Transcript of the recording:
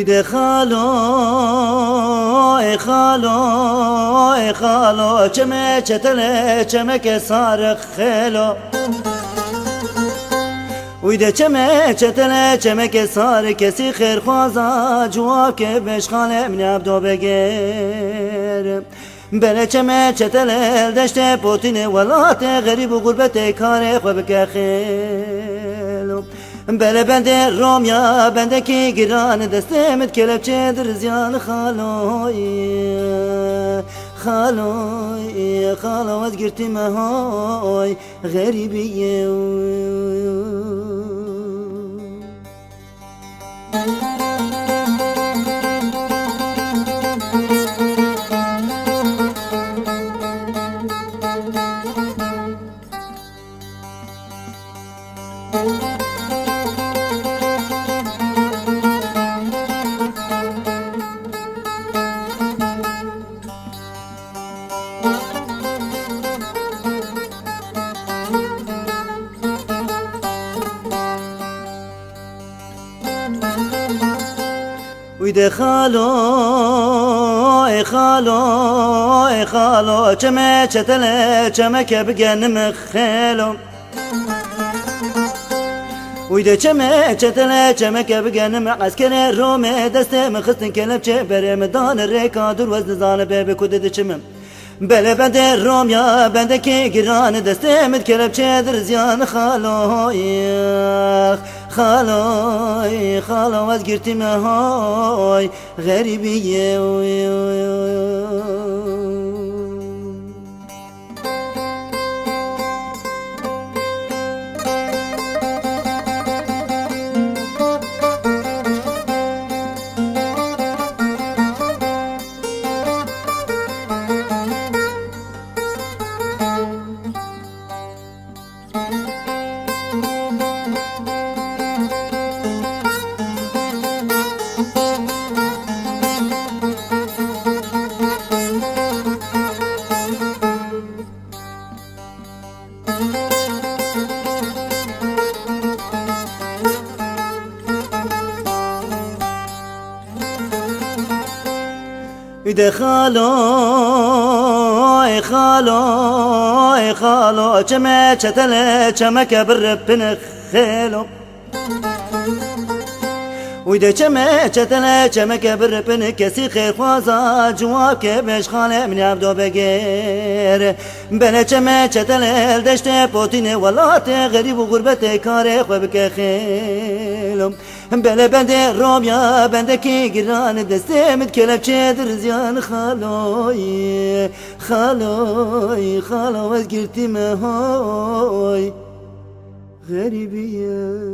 ويدي خالو خالو چمه چتله چمه که سارخ خیلو ویده چمه چتله چمه که سار کسی خیر خوازا جواب که بشخانه من عبدو بگیر بله چمه چتله دشت پوتین ولات غریب و غربت کار خواه بکه خیلو بله بنده رومیا بنده کی گران دستمت کلبچه در زیان خالو از گرتی مهای غریبیه ويدي خالو چمه چتله چمه که بگنم خیلو ويدي چمه چتله چمه که بگنم عسکر رومه دسته مخستن کلبچه بره مدان ریکا دور وزن زانه بebe کده چمم بله بنده رومیا بنده که گران دسته مد کلبچه در زیان خالو از گرتی مهای غریبیه ويدي خالو چمه چتله چمه که برپن خیلو ويدي چمه چتله چمه که برپن کسی خیر خوازا جواب که بشخانه من عبدو بگیر بله چمه چتله دشت پوتین ولات غریب و غربت کار خواه بکه خیلو بله بنده رومیا بنده کی گران دسته مد کلبچه در زیان خالو از گرتی مهای غریبیه